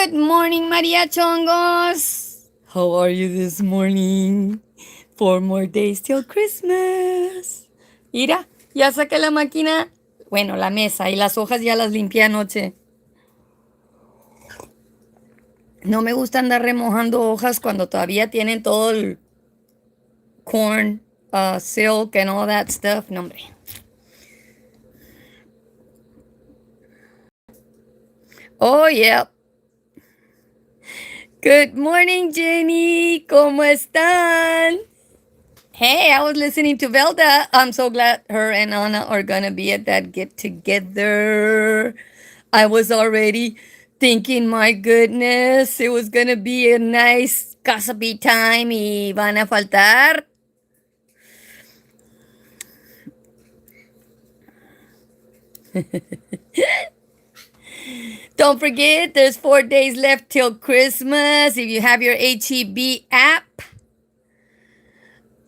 Good morning, Maria Chongos. How are you this morning? 4 more days till Christmas. Mira, ya saqué la máquina, bueno, la mesa y las hojas ya las limpié anoche. No me gusta andar remojando hojas cuando todavía tienen todo el corn, silk and all that stuff. No, hombre. Oh, yeah. Good morning, Jenny. ¿Cómo están? Hey, I was listening to Velda. I'm so glad her and Anna are gonna be at that get together. I was already thinking, my goodness, it was gonna be a nice gossipy time y van a faltar. Don't forget, there's 4 days left till Christmas. If you have your HEB app,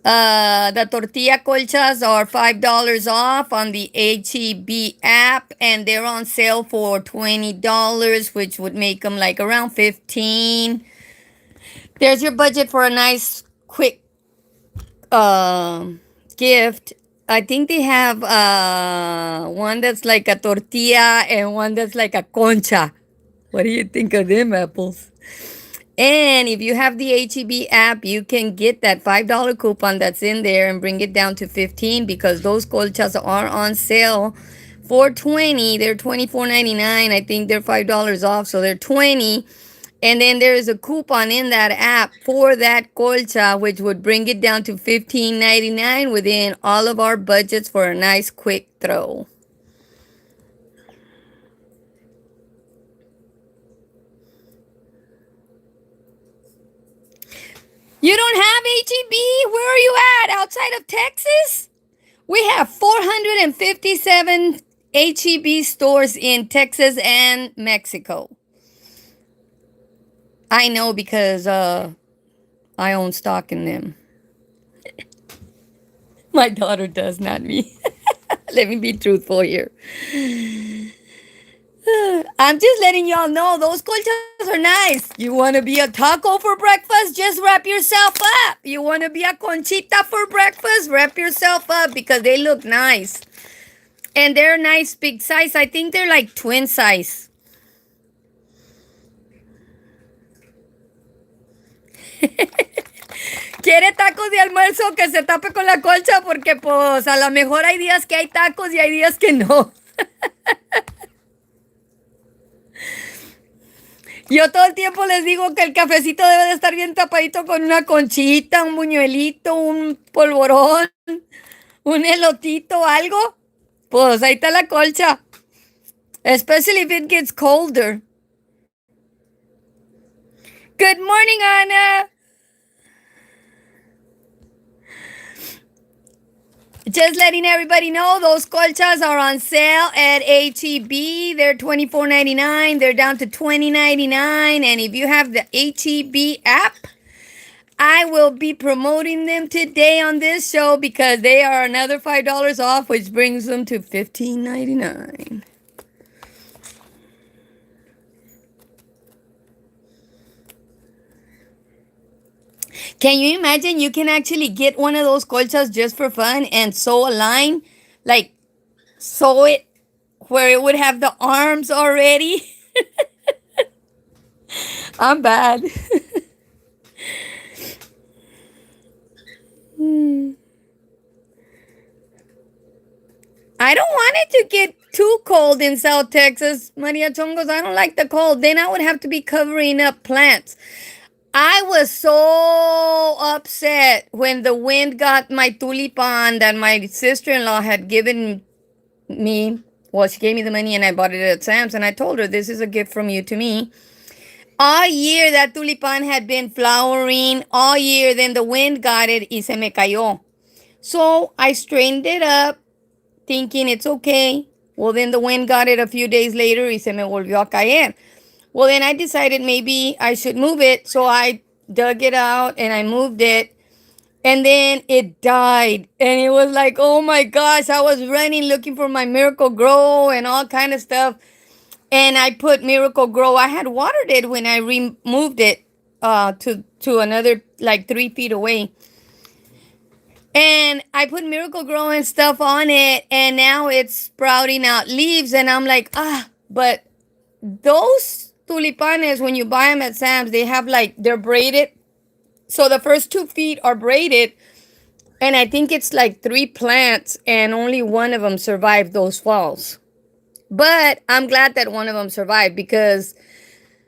the tortilla colchas are $5 off on the HEB app, and they're on sale for $20, which would make them like around 15. There's your budget for a nice, quick gift. I think they have one that's like a tortilla and one that's like a concha. What do you think of them apples? And if you have the HEB app, you can get that $5 coupon that's in there and bring it down to 15 because those colchas are on sale for 20. They're $24.99. I think they're $5 off, so they're 20. And then there is a coupon in that app for that colcha, which would bring it down to $15.99 within all of our budgets for a nice quick throw. You don't have HEB? Where are you at? Outside of Texas? We have 457 HEB stores in Texas and Mexico. I know because I own stock in them. My daughter does, not me. Let me be truthful here. I'm just letting y'all know those colchas are nice. You want to be a taco for breakfast? Just wrap yourself up. You want to be a conchita for breakfast? Wrap yourself up because they look nice. And they're nice big size. I think they're like twin size. Quiere tacos de almuerzo, que se tape con la colcha porque pues a lo mejor hay días que hay tacos y hay días que no. Yo todo el tiempo les digo que el cafecito debe de estar bien tapadito con una conchita, un buñuelito, un polvorón, un elotito, algo. Pues ahí está la colcha. Especially if it gets colder. Good morning, Anna. Just letting everybody know, those colchas are on sale at HEB. They're $24.99. They're down to $20.99. And if you have the HEB app, I will be promoting them today on this show because they are another $5 off, which brings them to $15.99. Can you imagine you can actually get one of those colchas just for fun and sew a line? Like, sew it where it would have the arms already? I'm bad. I don't want it to get too cold in South Texas, Maria Chongos. I don't like the cold. Then I would have to be covering up plants. I was so upset when the wind got my tulipan that my sister-in-law had given me. Well, she gave me the money and I bought it at Sam's, and I told her, this is a gift from you to me. All year that tulipan had been flowering, all year. Then the wind got it y se me cayó. So I straightened it up thinking it's okay. Well, then the wind got it a few days later y se me volvió a caer. Well, then I decided maybe I should move it. So I dug it out and I moved it. And then it died. And it was like, oh my gosh, I was running looking for my Miracle Grow and all kind of stuff. and I put Miracle Grow. I had watered it when I removed it to another like 3 feet away. And I put Miracle Grow and stuff on it, and now it's sprouting out leaves. And I'm like, but those tulipanes, when you buy them at Sam's, they have like, they're braided. So the first 2 feet are braided, and I think it's like 3 plants, and only one of them survived those falls. But I'm glad that one of them survived because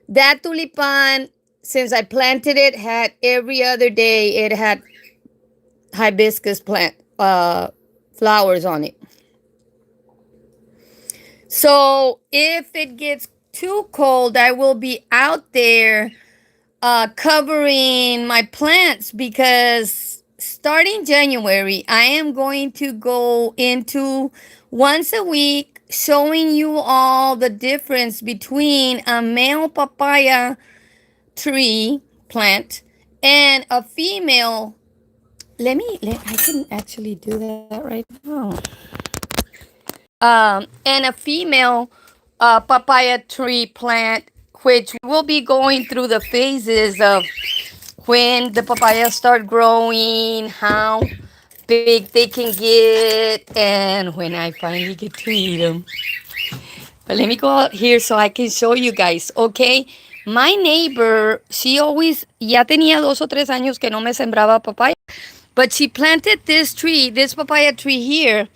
that tulipan, since I planted it, had every other day, it had hibiscus plant flowers on it. So if it gets too cold, I will be out there covering my plants because starting January, I am going to go into once a week showing you all the difference between a male papaya tree plant and a female. I can actually do that right now. And a female papaya tree plant, which will be going through the phases of when the papayas start growing, how big they can get, and when I finally get to eat them. But let me go out here so I can show you guys, okay? My neighbor, she always, ya tenía 2 o 3 años que no me sembraba papaya, but she planted this tree, this papaya tree here,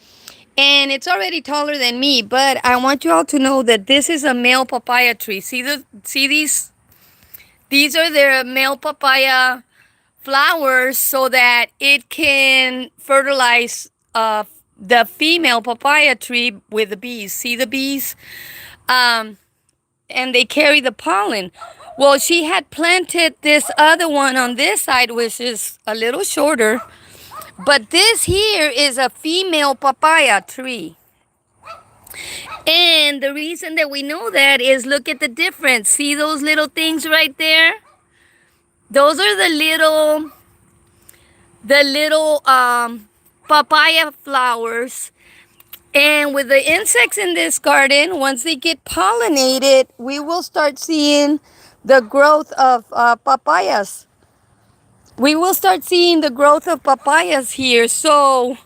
and it's already taller than me. But I want you all to know that this is a male papaya tree. See these? These are the male papaya flowers so that it can fertilize the female papaya tree with the bees. See the bees? Um, and they carry the pollen. Well, she had planted this other one on this side, which is a little shorter. But this here is a female papaya tree. And the reason that we know that is look at the difference. See those little things right there? Those are the little papaya flowers. And with the insects in this garden, once they get pollinated, we will start seeing the growth of papayas. We will start seeing the growth of papayas here. So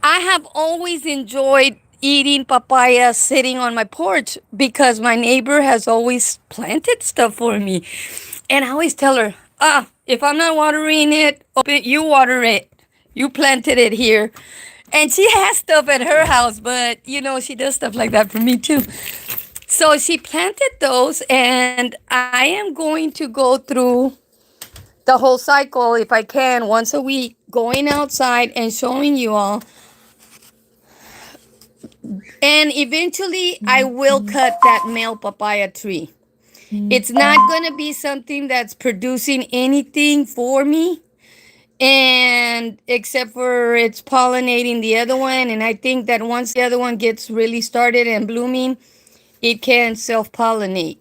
I have always enjoyed eating papayas sitting on my porch because my neighbor has always planted stuff for me. And I always tell her, if I'm not watering it, you water it. You planted it here. And she has stuff at her house, but she does stuff like that for me too. So she planted those, and I am going to go through the whole cycle if I can once a week, going outside and showing you all. And eventually, I will cut that male papaya tree. It's not going to be something that's producing anything for me, and except for it's pollinating the other one. And I think that once the other one gets really started and blooming, it can self-pollinate.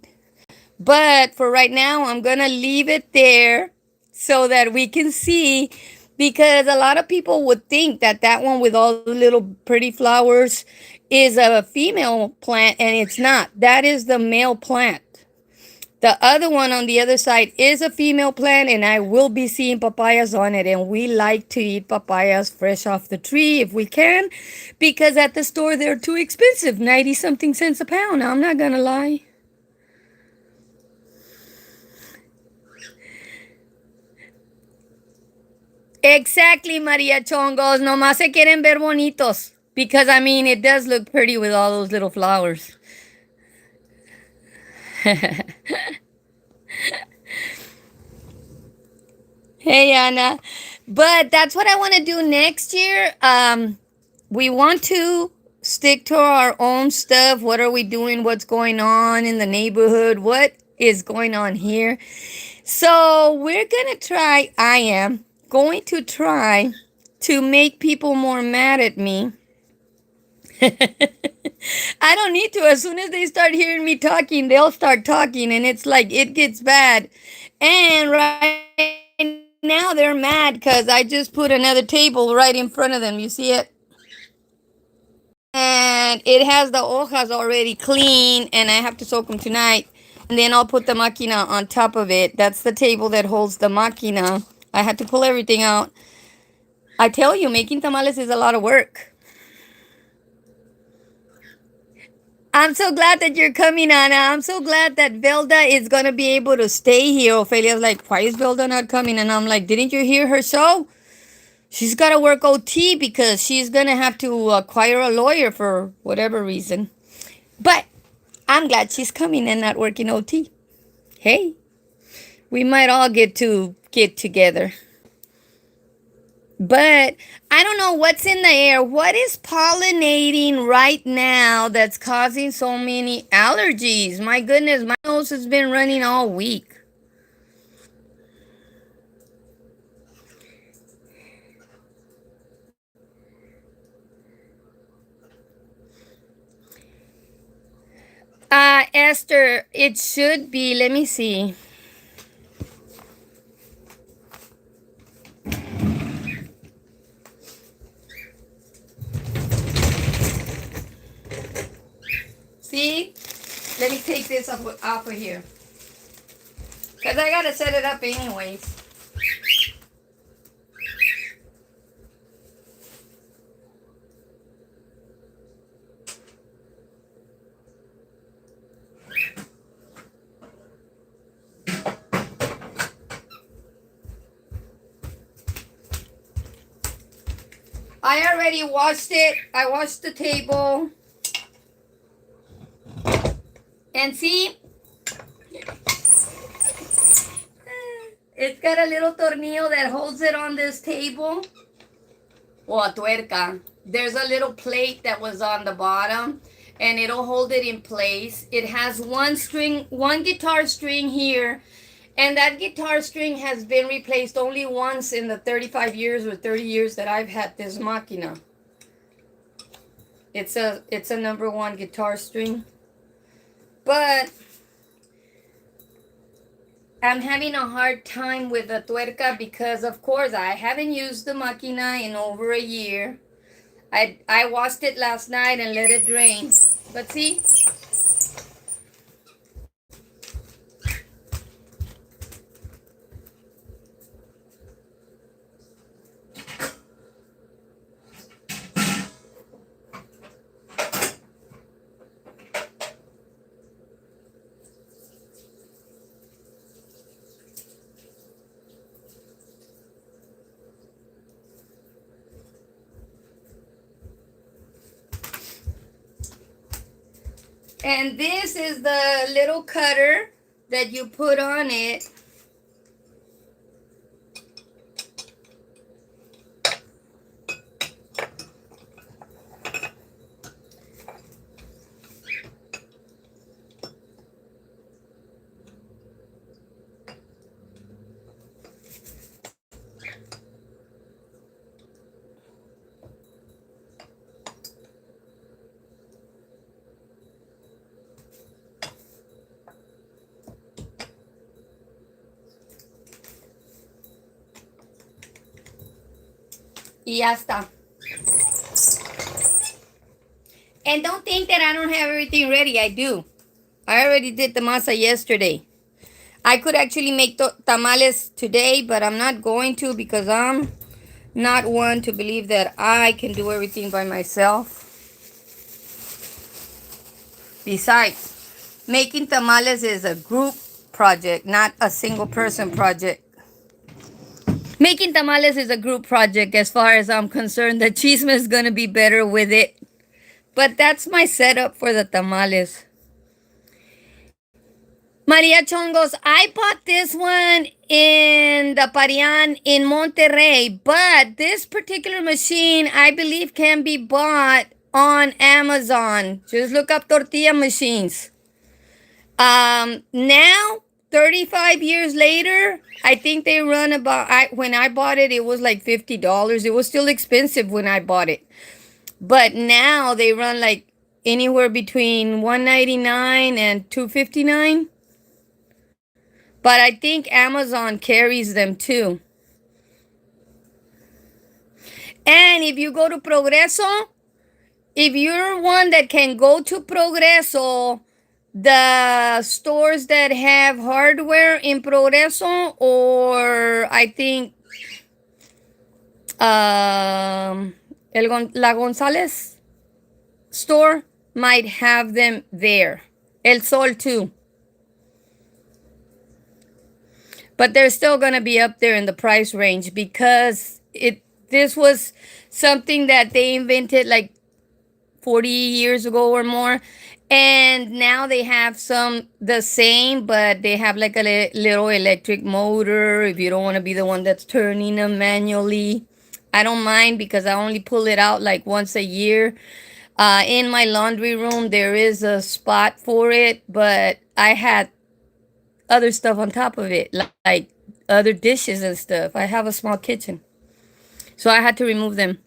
But for right now, I'm going to leave it there so that we can see, because a lot of people would think that that one with all the little pretty flowers is a female plant, and it's not. That is the male plant. The other one on the other side is a female plant, and I will be seeing papayas on it. And we like to eat papayas fresh off the tree if we can, because at the store they're too expensive, 90 something cents a pound. I'm not going to lie. Exactly, Maria Chongos. Nomás se quieren ver bonitos. Because, I mean, it does look pretty with all those little flowers. Hey, Anna. But that's what I want to do next year. We want to stick to our own stuff. What are we doing? What's going on in the neighborhood? What is going on here? So we're going to try, I am going to try to make people more mad at me. I don't need to. As soon as they start hearing me talking, they'll start talking, and it's like it gets bad. And right now they're mad because I just put another table right in front of them. You see it? and it has the hojas already clean, and I have to soak them tonight. And then I'll put the máquina on top of it. That's the table that holds the máquina. I had to pull everything out. I tell you, making tamales is a lot of work. I'm so glad that you're coming, Anna. I'm so glad that Velda is going to be able to stay here. Ophelia's like, why is Velda not coming? And I'm like, didn't you hear her show? She's got to work OT because she's going to have to acquire a lawyer for whatever reason. But I'm glad she's coming and not working OT. Hey, we might all get together. But I don't know what's in the air. What is pollinating right now that's causing so many allergies? My goodness, my nose has been running all week. Esther, it should be, let me see. See? Let me take this off of here. Because I got to set it up anyways. I already washed it. I washed the table. And see? It's got a little tornillo that holds it on this table. Or a tuerca. There's a little plate that was on the bottom, and it'll hold it in place. It has one guitar string here, and that guitar string has been replaced only once in the 35 years or 30 years that I've had this máquina. It's a number one guitar string. But I'm having a hard time with the tuerca because, of course, I haven't used the máquina in over a year. I washed it last night and let it drain. But see? And this is the little cutter that you put on it. Y ya está. And don't think that I don't have everything ready. I do. I already did the masa yesterday. I could actually make tamales today, but I'm not going to because I'm not one to believe that I can do everything by myself. Besides, making tamales is a group project, not a single person project. Making tamales is a group project as far as I'm concerned. The chisme is going to be better with it. But that's my setup for the tamales. Maria Chongos, I bought this one in the Parian in Monterrey, but this particular machine I believe can be bought on Amazon. Just look up tortilla machines. Now 35 years later, I think they run about when I bought it, it was like $50. It was still expensive when I bought it. But now they run like anywhere between $199 and $259. But I think Amazon carries them too. And if you go to Progreso, if you're one that can go to Progreso, the stores that have hardware in Progreso, or I think La Gonzalez store might have them there. El Sol too. But they're still going to be up there in the price range because this was something that they invented like 40 years ago or more, and now they have some the same, but they have like a little electric motor if you don't want to be the one that's turning them manually. I don't mind because I only pull it out like once a year. In my laundry room there is a spot for it, but I had other stuff on top of it, like other dishes and stuff. I have a small kitchen, so I had to remove them.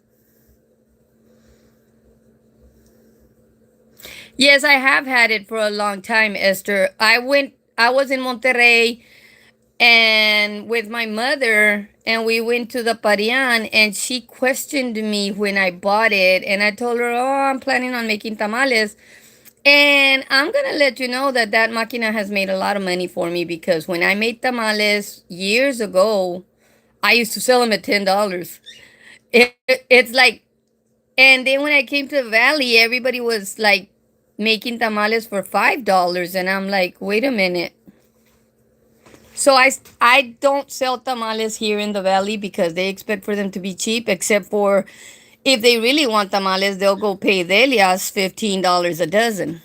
Yes, I have had it for a long time, Esther. I was in Monterrey and with my mother, and we went to the Parian, and she questioned me when I bought it, and I told her, "Oh, I'm planning on making tamales." And I'm gonna let you know that that máquina has made a lot of money for me because when I made tamales years ago, I used to sell them at $10. It's like, and then when I came to the valley, everybody was like making tamales for $5, and I'm like, wait a minute. So I don't sell tamales here in the valley because they expect for them to be cheap. Except for if they really want tamales, they'll go pay Delia's $15 a dozen.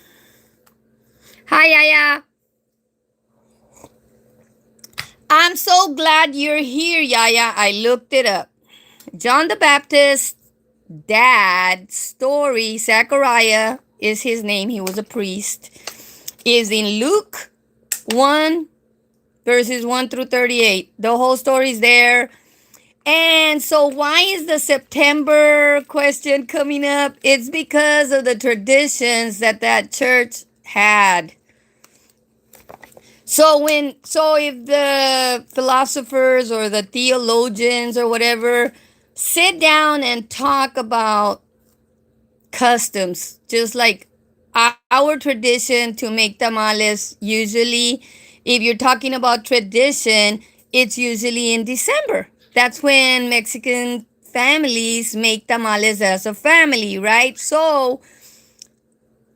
Hi, Yaya. I'm so glad you're here, Yaya. I looked it up. John the Baptist dad story, Zechariah is his name. He was a priest. Is in Luke 1 verses 1 through 38. The whole story's there. And so, why is the September question coming up? It's because of the traditions that that church had. So if the philosophers or the theologians or whatever sit down and talk about customs, just like our tradition to make tamales, usually, if you're talking about tradition, it's usually in December. That's when Mexican families make tamales as a family, right? So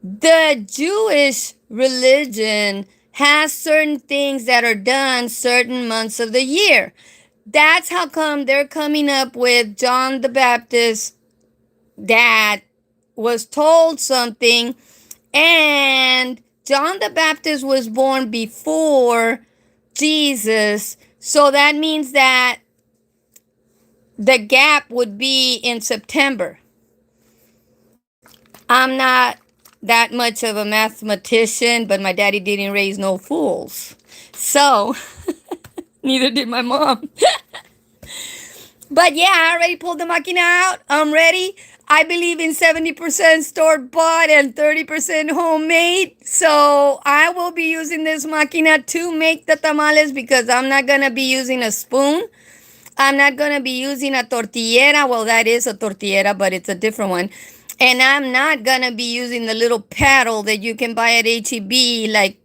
the Jewish religion has certain things that are done certain months of the year. That's how come they're coming up with John the Baptist that was told something, and John the Baptist was born before Jesus. So that means that the gap would be in September. I'm not that much of a mathematician, but my daddy didn't raise no fools. So, neither did my mom. But yeah, I already pulled the máquina out. I'm ready. I believe in 70% store bought and 30% homemade. So I will be using this máquina to make the tamales because I'm not going to be using a spoon. I'm not going to be using a tortillera. Well, that is a tortillera, but it's a different one. And I'm not going to be using the little paddle that you can buy at HEB. Like,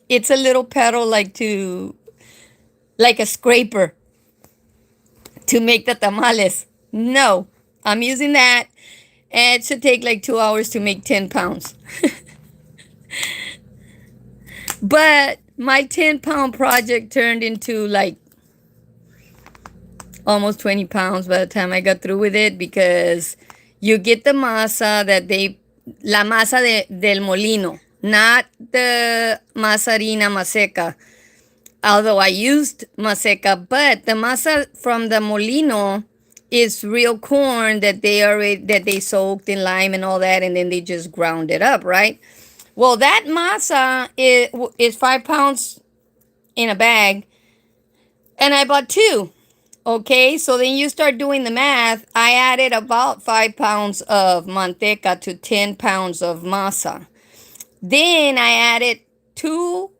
it's a little paddle like a scraper to make the tamales. No, I'm using that. And it should take like 2 hours to make 10 pounds. But my 10-pound project turned into like almost 20 pounds by the time I got through with it because you get the masa la masa del molino, not the masa harina maseca. Although I used maseca, but the masa from the molino is real corn that they soaked in lime and all that, and then they just ground it up, right? Well, that masa is 5 pounds in a bag, and I bought two. Okay, so then you start doing the math. I added about 5 pounds of manteca to 10 pounds of masa. Then I added two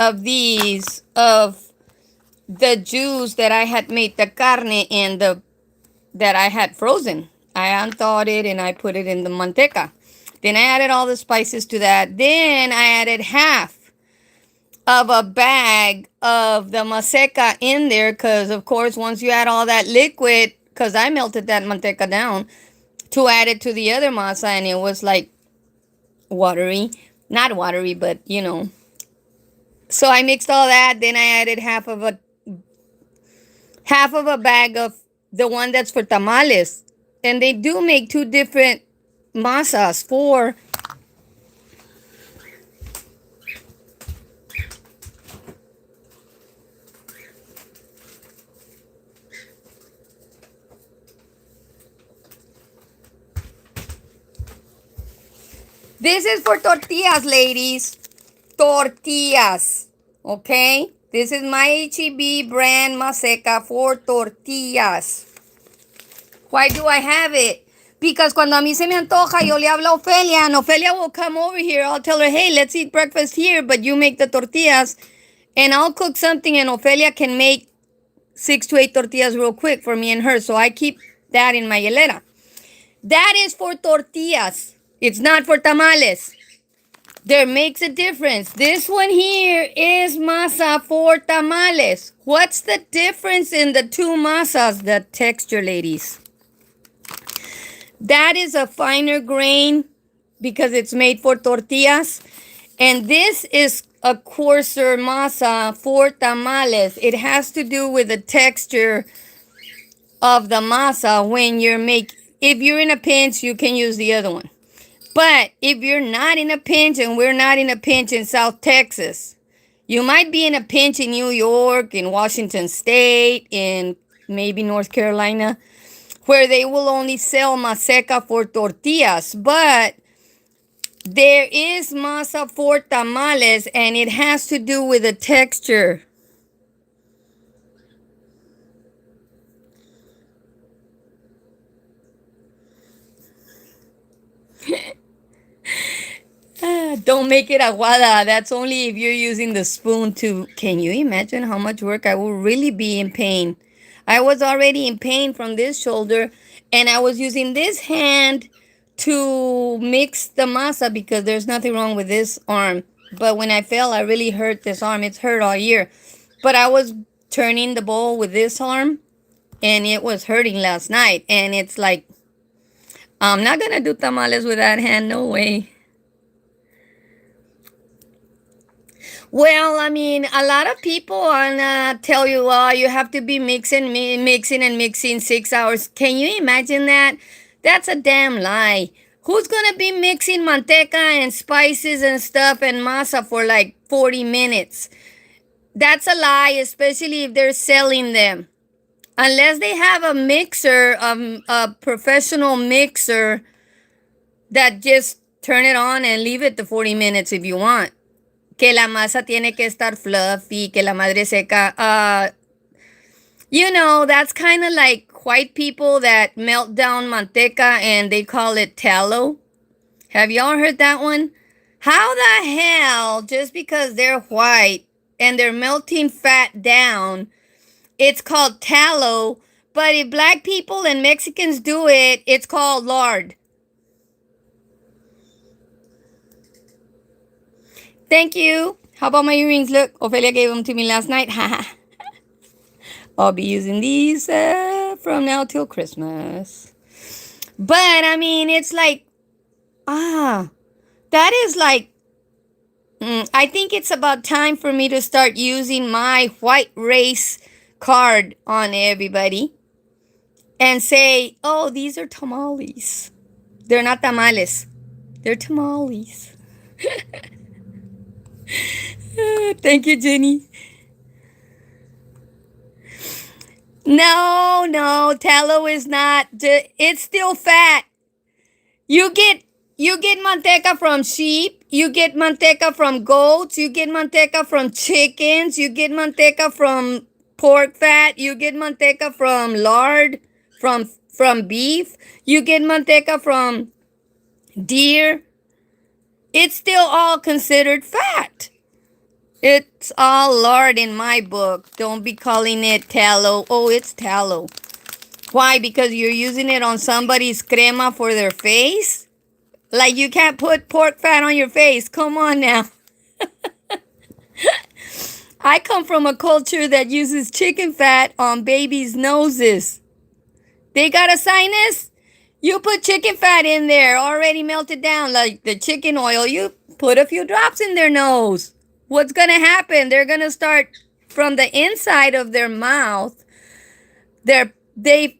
of these of the juice that I had made the carne and the that I had frozen. I unthawed it and I put it in the manteca. Then I added all the spices to that. Then I added half of a bag of the maseca in there because, of course, once you add all that liquid, because I melted that manteca down to add it to the other masa, and it was like watery. Not watery, but you know. So I mixed all that. Then I added half of a bag of the one that's for tamales. And they do make two different masas for this is for tortillas, ladies. Tortillas. Okay? This is my HEB brand Maseca for tortillas. Why do I have it? Because cuando a mí se me antoja, yo le hablo a Ofelia, and Ofelia will come over here. I'll tell her, hey, let's eat breakfast here, but you make the tortillas, and I'll cook something, and Ofelia can make 6 to 8 tortillas real quick for me and her. So I keep that in my hielera. That is for tortillas. It's not for tamales. There makes a difference. This one here is masa for tamales. What's the difference in the two masas? The texture, ladies. That is a finer grain because it's made for tortillas. And this is a coarser masa for tamales. It has to do with the texture of the masa when if you're in a pinch, you can use the other one. But if you're not in a pinch, and we're not in a pinch in South Texas, you might be in a pinch in New York, in Washington State, in maybe North Carolina, where they will only sell maseca for tortillas. But there is masa for tamales, and it has to do with the texture. Don't make it aguada. That's only if you're using the spoon to. Can you imagine how much work? I will really be in pain. I was already in pain from this shoulder, and I was using this hand to mix the masa because there's nothing wrong with this arm. But when I fell, I really hurt this arm. It's hurt all year. But I was turning the bowl with this arm, and it was hurting last night. And it's like, I'm not going to do tamales with that hand. No way. Well, I mean, a lot of people wanna tell you, well, you have to be mixing 6 hours. Can you imagine that? That's a damn lie. Who's gonna be mixing manteca and spices and stuff and masa for like 40 minutes? That's a lie, especially if they're selling them. Unless they have a mixer, a professional mixer that just turn it on and leave it to 40 minutes if you want. Que la masa tiene que estar fluffy, que la madre seca. That's kind of like white people that melt down manteca and they call it tallow. Have y'all heard that one? How the hell, just because they're white and they're melting fat down, it's called tallow, but if black people and Mexicans do it, it's called lard. Thank you. How about my earrings? Look, Ophelia gave them to me last night. I'll be using these from now till Christmas. But, I mean, it's like, that is like, I think it's about time for me to start using my white race card on everybody and say, oh, these are tamales. They're not tamales. They're tamales. Thank you, Jenny. No, tallow is not. It's still fat. You get manteca from sheep. You get manteca from goats. You get manteca from chickens. You get manteca from pork fat. You get manteca from lard, from beef. You get manteca from deer. It's still all considered fat. It's all lard in my book. Don't be calling it tallow. Oh, it's tallow. Why? Because you're using it on somebody's crema for their face? Like you can't put pork fat on your face. Come on now. I come from a culture that uses chicken fat on babies' noses. They got a sinus? You put chicken fat in there, already melted down, like the chicken oil. You put a few drops in their nose. What's going to happen? They're going to start from the inside of their mouth. They're, they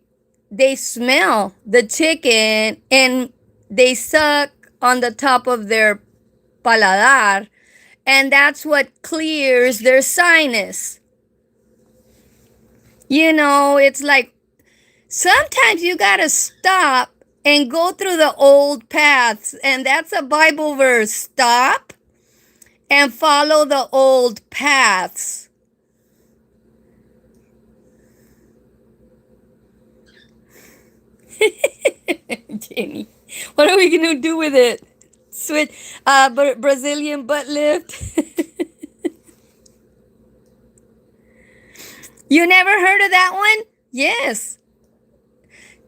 they smell the chicken and they suck on the top of their paladar, and that's what clears their sinus. It's like sometimes you gotta stop and go through the old paths, and that's a Bible verse. Stop and follow the old paths. Jenny, what are we gonna do with it? Switch, Brazilian butt lift. You never heard of that one? Yes.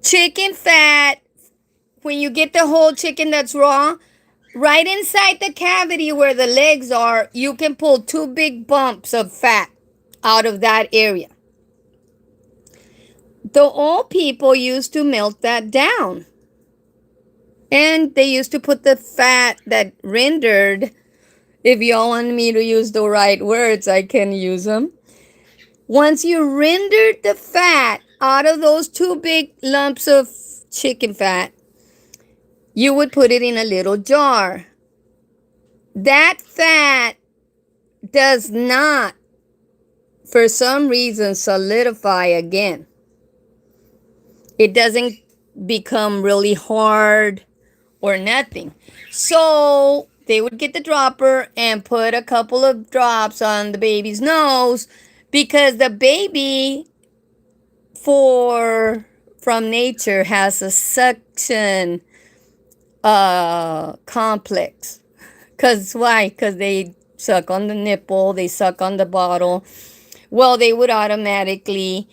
Chicken fat. When you get the whole chicken that's raw, right inside the cavity where the legs are, you can pull two big bumps of fat out of that area. The old people used to melt that down. And they used to put the fat that rendered. If y'all want me to use the right words, I can use them. Once you rendered the fat out of those two big lumps of chicken fat, you would put it in a little jar. That fat does not, for some reason, solidify again. It doesn't become really hard or nothing. So they would get the dropper and put a couple of drops on the baby's nose, because the baby from nature has a suction complex. Because why? Because they suck on the nipple, they suck on the bottle. Well, they would automatically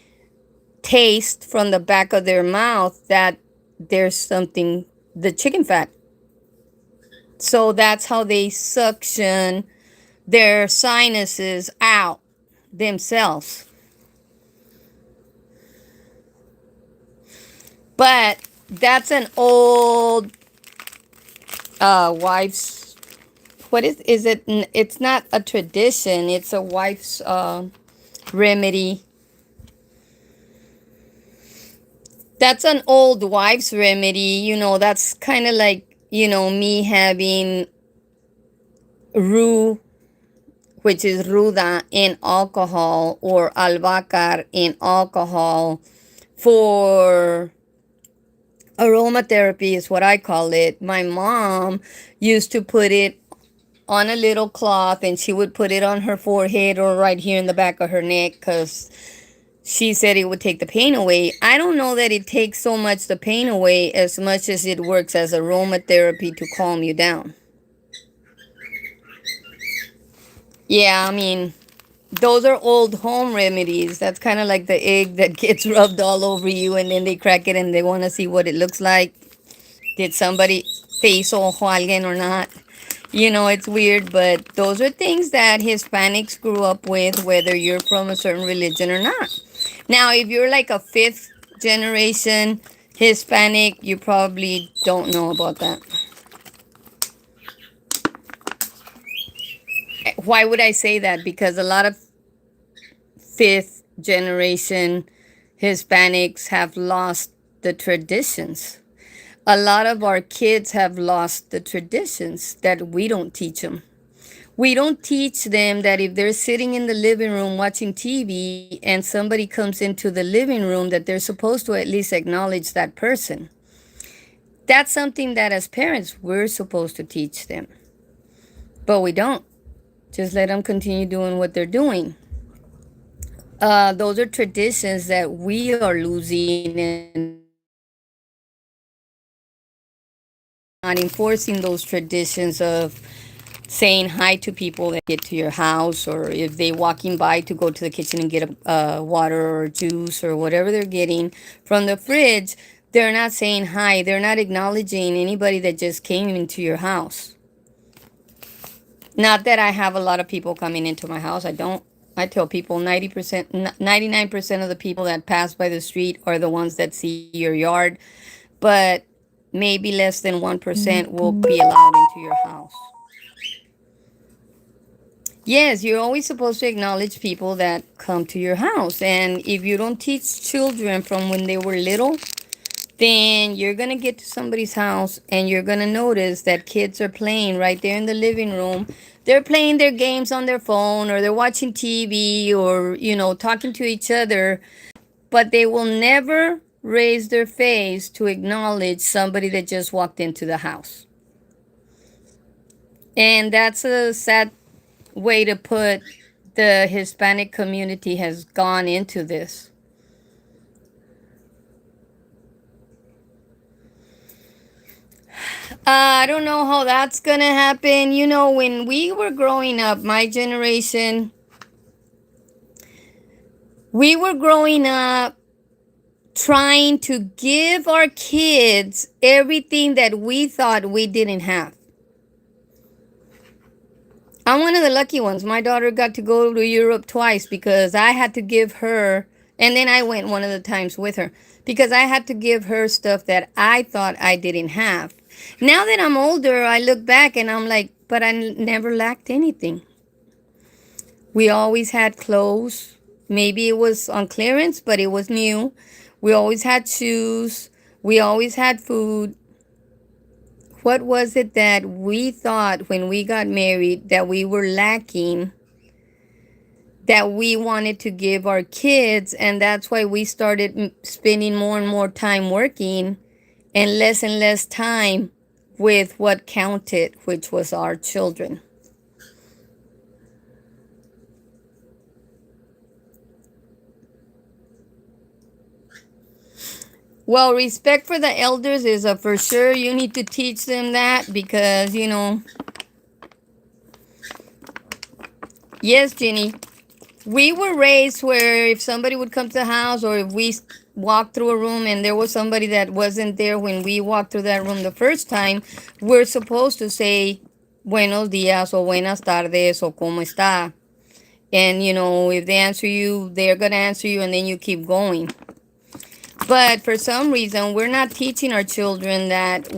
taste from the back of their mouth that there's something, the chicken fat. So that's how they suction their sinuses out themselves. But that's an old wife's, what is it? It's not a tradition, it's a wife's remedy. That's an old wife's remedy. That's kind of like, me having rue, which is ruda, in alcohol, or albahaca in alcohol, for aromatherapy is what I call it. My mom used to put it on a little cloth, and she would put it on her forehead or right here in the back of her neck, because she said it would take the pain away. I don't know that it takes so much the pain away as much as it works as aromatherapy to calm you down. Yeah, I mean, those are old home remedies. That's kind of like the egg that gets rubbed all over you, and then they crack it and they want to see what it looks like. Did somebody te hizo ojo alguien or not? It's weird, but those are things that Hispanics grew up with, whether you're from a certain religion or not. Now, if you're like a fifth generation Hispanic, you probably don't know about that. Why would I say that? Because a lot of fifth generation Hispanics have lost the traditions. A lot of our kids have lost the traditions that we don't teach them. We don't teach them that if they're sitting in the living room watching TV and somebody comes into the living room, that they're supposed to at least acknowledge that person. That's something that as parents we're supposed to teach them. But we don't. Just let them continue doing what they're doing. Those are traditions that we are losing and not enforcing those traditions of saying hi to people that get to your house, or if they walking by to go to the kitchen and get a water or juice or whatever they're getting from the fridge, they're not saying hi. They're not acknowledging anybody that just came into your house. Not that I have a lot of people coming into my house. I don't. I tell people 90%, 99% of the people that pass by the street are the ones that see your yard, but maybe less than 1% will be allowed into your house. Yes, you're always supposed to acknowledge people that come to your house. And if you don't teach children from when they were little, then you're going to get to somebody's house and you're going to notice that kids are playing right there in the living room. They're playing their games on their phone, or they're watching TV, or, talking to each other, but they will never raise their face to acknowledge somebody that just walked into the house. And that's a sad way to put the Hispanic community has gone into this. I don't know how that's gonna happen. When we were growing up, my generation, we were growing up trying to give our kids everything that we thought we didn't have. I'm one of the lucky ones. My daughter got to go to Europe twice because I had to give her, and then I went one of the times with her, because I had to give her stuff that I thought I didn't have. Now that I'm older, I look back and I'm like, but I never lacked anything. We always had clothes. Maybe it was on clearance, but it was new. We always had shoes. We always had food. What was it that we thought when we got married that we were lacking, that we wanted to give our kids? And that's why we started spending more and more time working and less time with what counted, which was our children. Well, respect for the elders is a for sure. You need to teach them that because, yes, Jenny, we were raised where if somebody would come to the house, or if we walked through a room and there was somebody that wasn't there when we walked through that room the first time, we're supposed to say buenos dias or buenas tardes or cómo está. And, if they answer you, they're going to answer you, and then you keep going. But for some reason, we're not teaching our children that.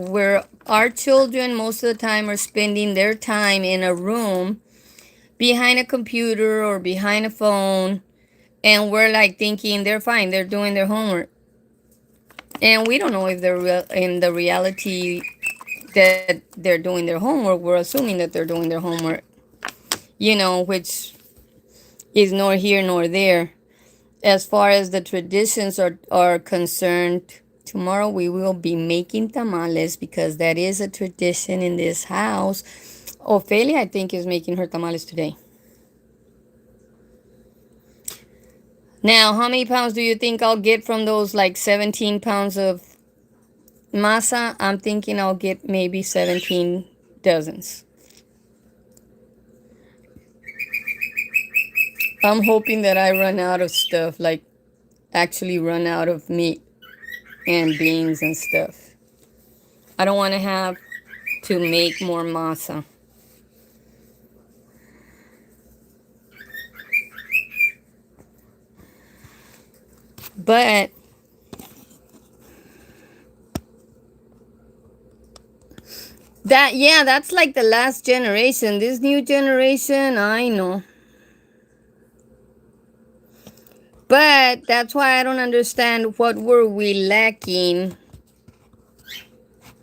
Our children most of the time are spending their time in a room behind a computer or behind a phone, and we're like thinking they're fine, they're doing their homework. And we don't know if they're in the reality that they're doing their homework. We're assuming that they're doing their homework, which is nor here nor there. As far as the traditions are concerned, tomorrow we will be making tamales because that is a tradition in this house. Ophelia, I think, is making her tamales today. Now, how many pounds do you think I'll get from those, like 17 pounds of masa? I'm thinking I'll get maybe 17 dozens. I'm hoping that I run out of stuff, like actually run out of meat and beans and stuff. I don't want to have to make more masa. But that's like the last generation. This new generation, I know. But that's why I don't understand what were we lacking,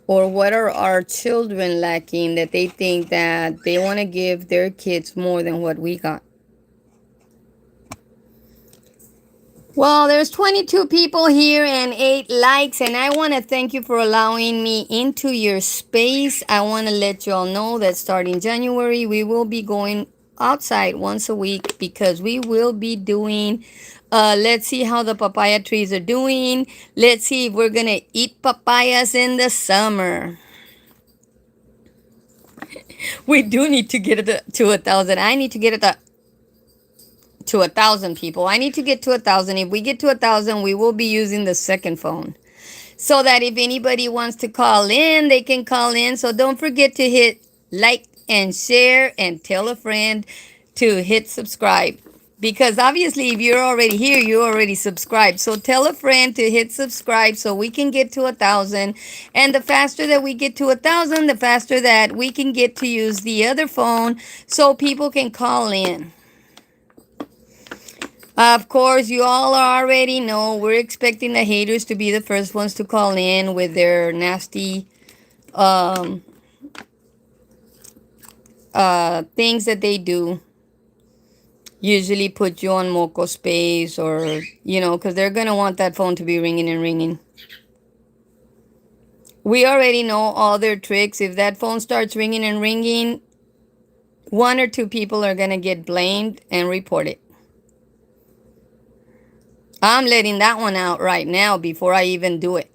or what are our children lacking, that they think that they want to give their kids more than what we got. Well, there's 22 people here and 8 likes, and I want to thank you for allowing me into your space. I want to let you all know that starting January, we will be going outside once a week because we will be doing, let's see how the papaya trees are doing. Let's see if we're going to eat papayas in the summer. We do need to get it to 1,000. I need to get it to 1,000 people. I need to get to 1,000. If we get to 1,000, we will be using the second phone, so that if anybody wants to call in, they can call in. So don't forget to hit like and share and tell a friend to hit subscribe. Because obviously, if you're already here, you're already subscribed. So tell a friend to hit subscribe so we can get to 1,000. And the faster that we get to 1,000, the faster that we can get to use the other phone so people can call in. Of course, you all already know we're expecting the haters to be the first ones to call in with their nasty um, things that they do. Usually put you on moco space, or, because they're going to want that phone to be ringing and ringing. We already know all their tricks. If that phone starts ringing and ringing, one or two people are going to get blamed and report it. I'm letting that one out right now before I even do it.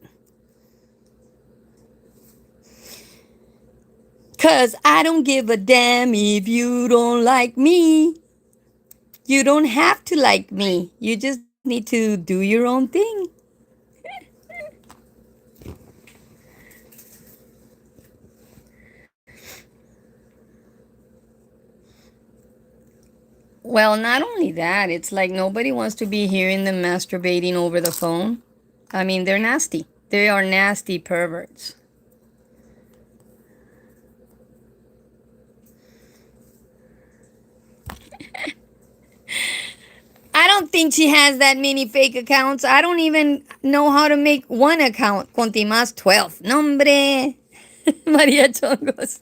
Cause I don't give a damn if you don't like me. You don't have to like me. You just need to do your own thing. Well, not only that, it's like nobody wants to be hearing them masturbating over the phone. I mean, they're nasty. They are nasty perverts. I don't think she has that many fake accounts. I don't even know how to make one account. Contimas 12. Nombre. Maria Chongos.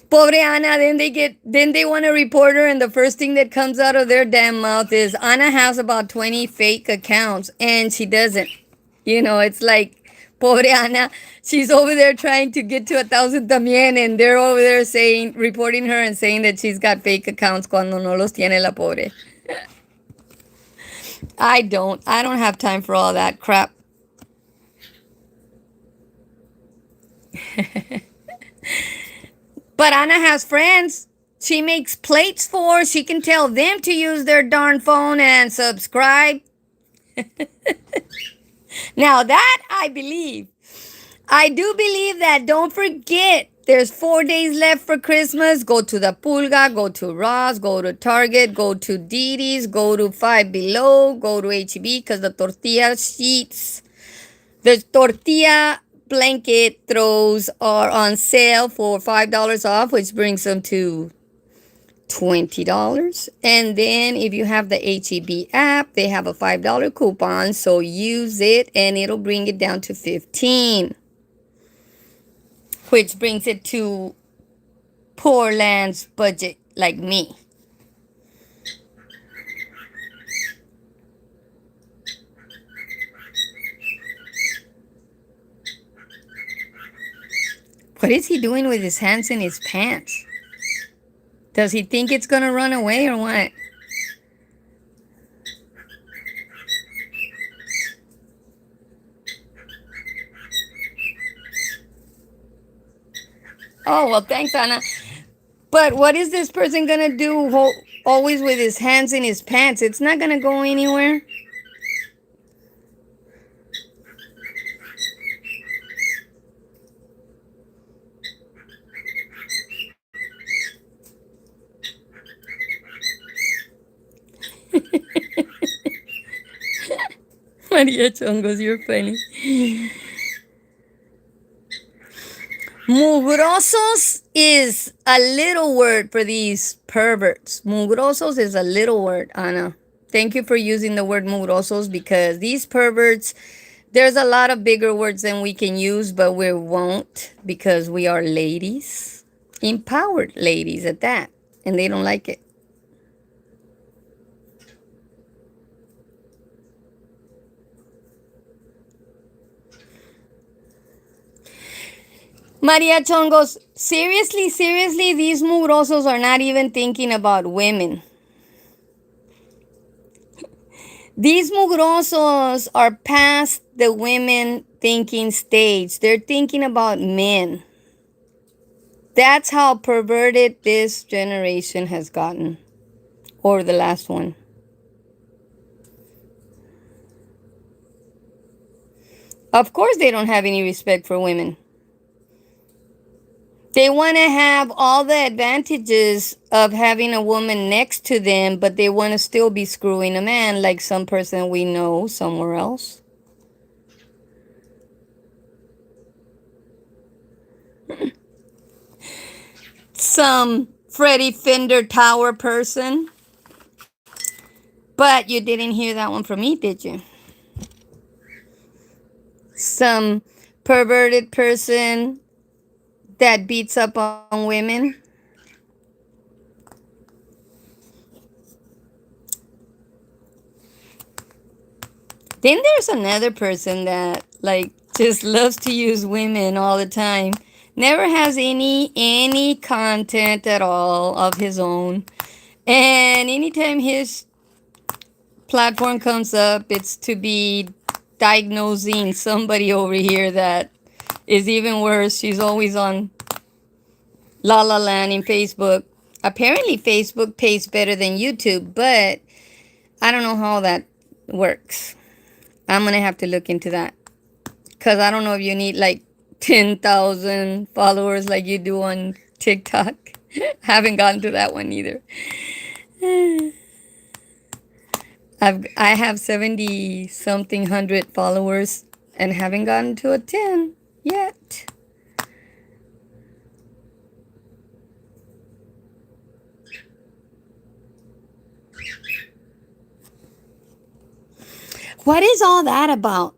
Pobre Ana, then they want to report her, and the first thing that comes out of their damn mouth is Ana has about 20 fake accounts, and she doesn't. It's like, pobre Ana, she's over there trying to get to 1,000 también, and they're over there reporting her and saying that she's got fake accounts cuando no los tiene la pobre. I don't have time for all that crap. But Ana has friends she makes plates for. She can tell them to use their darn phone and subscribe. Now that I believe. I do believe that. Don't forget, there's 4 days left for Christmas. Go to the Pulga, go to Ross, go to Target, go to Didi's, go to Five Below, go to HEB, because the tortilla sheets, the tortilla blanket throws are on sale for $5 off, which brings them to $20. And then if you have the HEB app, they have a $5 coupon, so use it and it'll bring it down to $15, which brings it to poor land's budget like me. What is he doing with his hands in his pants? Does he think it's gonna run away or what? Oh, well, thanks, Anna. But what is this person gonna do always with his hands in his pants? It's not gonna go anywhere. Maria Chongos, you're funny. Mugrosos is a little word for these perverts. Mugrosos is a little word, Ana. Thank you for using the word mugrosos, because these perverts, there's a lot of bigger words than we can use, but we won't, because we are ladies. Empowered ladies at that. And they don't like it. Maria Chongos, seriously, these mugrosos are not even thinking about women. These mugrosos are past the women thinking stage. They're thinking about men. That's how perverted this generation has gotten, or the last one. Of course, they don't have any respect for women. They want to have all the advantages of having a woman next to them, but they want to still be screwing a man like some person we know somewhere else. Some Freddie Fender Tower person. But you didn't hear that one from me, did you? Some perverted person that beats up on women. Then there's another person that like just loves to use women all the time. Never has any content at all of his own. And anytime his platform comes up, it's to be diagnosing somebody over here that is even worse. She's always on La La Land in Facebook. Apparently, Facebook pays better than YouTube, but I don't know how that works. I'm gonna have to look into that because I don't know if you need like 10,000 followers like you do on TikTok. Haven't gotten to that one either. I have 70 something hundred followers and haven't gotten to a 10 yet. What is all that about?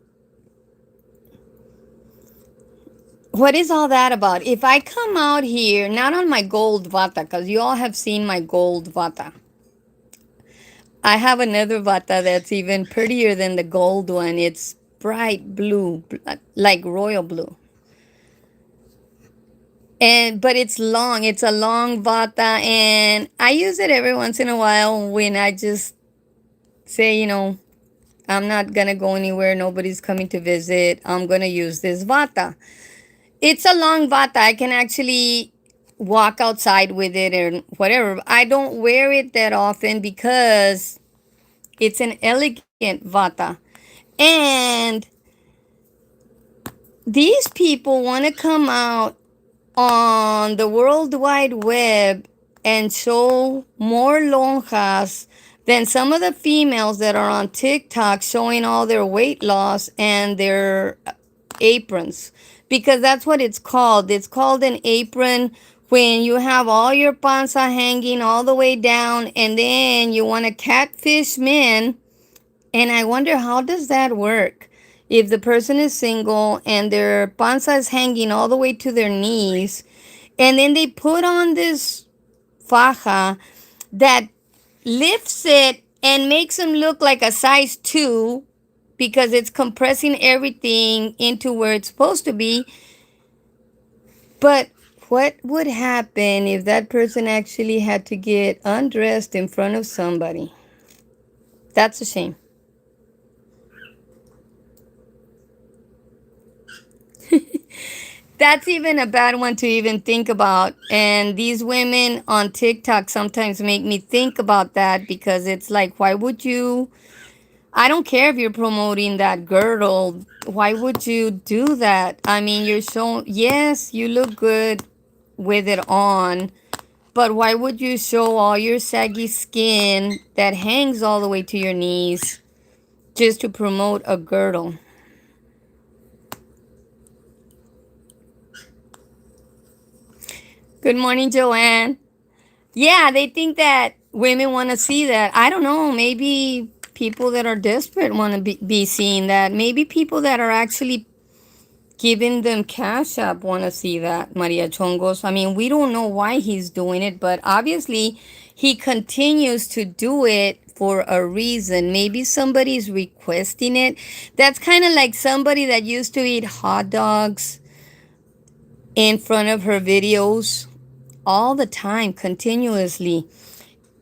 What is all that about? If I come out here, not on my gold vata, because you all have seen my gold vata. I have another vata that's even prettier than the gold one. It's bright blue, like royal blue. And but it's long. It's a long vata, and I use it every once in a while when I just say, I'm not gonna go anywhere. Nobody's coming to visit. I'm gonna use this vata. It's a long vata. I can actually walk outside with it or whatever. I don't wear it that often because it's an elegant vata. And these people want to come out on the World Wide Web and show more lonjas than some of the females that are on TikTok showing all their weight loss and their aprons. Because that's what it's called. It's called an apron when you have all your panza hanging all the way down and then you want to catfish men. And I wonder, how does that work? If the person is single and their panza is hanging all the way to their knees, and then they put on this faja that lifts it and makes them look like a size 2 because it's compressing everything into where it's supposed to be. But what would happen if that person actually had to get undressed in front of somebody? That's a shame. That's even a bad one to even think about. And these women on TikTok sometimes make me think about that because it's like, why would you? I don't care if you're promoting that girdle. Why would you do that? I mean, you're showing, yes, you look good with it on, but why would you show all your saggy skin that hangs all the way to your knees just to promote a girdle? Good morning, Joanne. Yeah, they think that women want to see that. I don't know. Maybe people that are desperate want to be seeing that. Maybe people that are actually giving them cash up want to see that, Maria Chongos. I mean, we don't know why he's doing it, but obviously he continues to do it for a reason. Maybe somebody's requesting it. That's kind of like somebody that used to eat hot dogs in front of her videos all the time, continuously,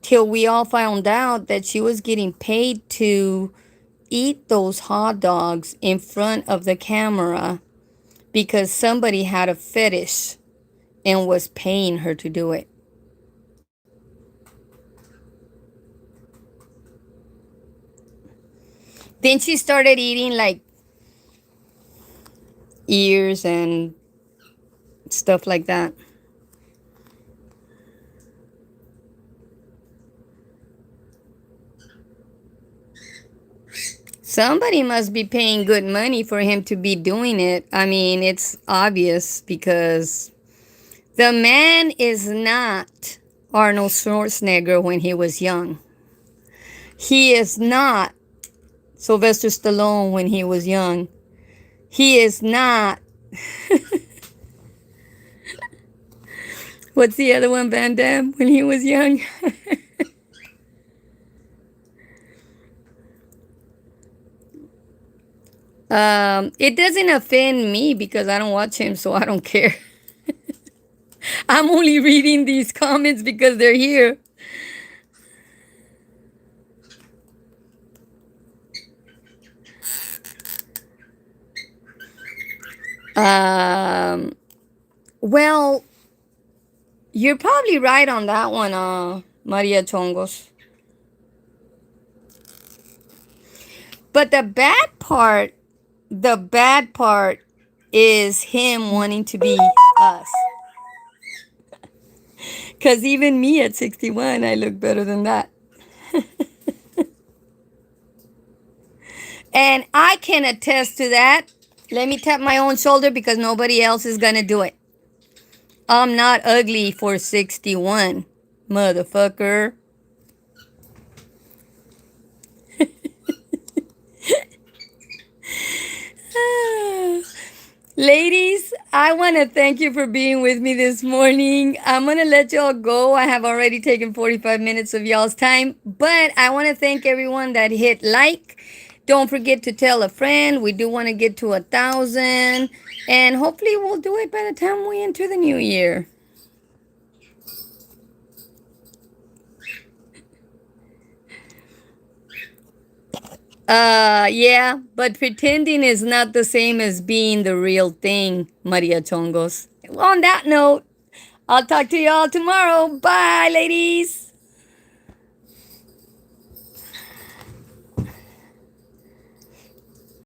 till we all found out that she was getting paid to eat those hot dogs in front of the camera because somebody had a fetish and was paying her to do it. Then she started eating like ears and stuff like that. Somebody must be paying good money for him to be doing it. I mean, it's obvious because the man is not Arnold Schwarzenegger when he was young. He is not Sylvester Stallone when he was young. He is not. What's the other one, Van Damme, when he was young? It doesn't offend me because I don't watch him, so I don't care. I'm only reading these comments because they're here. Um, well, you're probably right on that one, Maria Chongos. But the bad part is him wanting to be us. Because even me at 61, I look better than that. And I can attest to that. Let me tap my own shoulder because nobody else is going to do it. I'm not ugly for 61, motherfucker. Ladies, I want to thank you for being with me this morning. I'm going to let y'all go. I have already taken 45 minutes of y'all's time, but I want to thank everyone that hit like. Don't forget to tell a friend. We do want to get to 1,000, and hopefully we'll do it by the time we enter the new year. Yeah, but pretending is not the same as being the real thing, Maria Chongos. On that note, I'll talk to y'all tomorrow. Bye, ladies.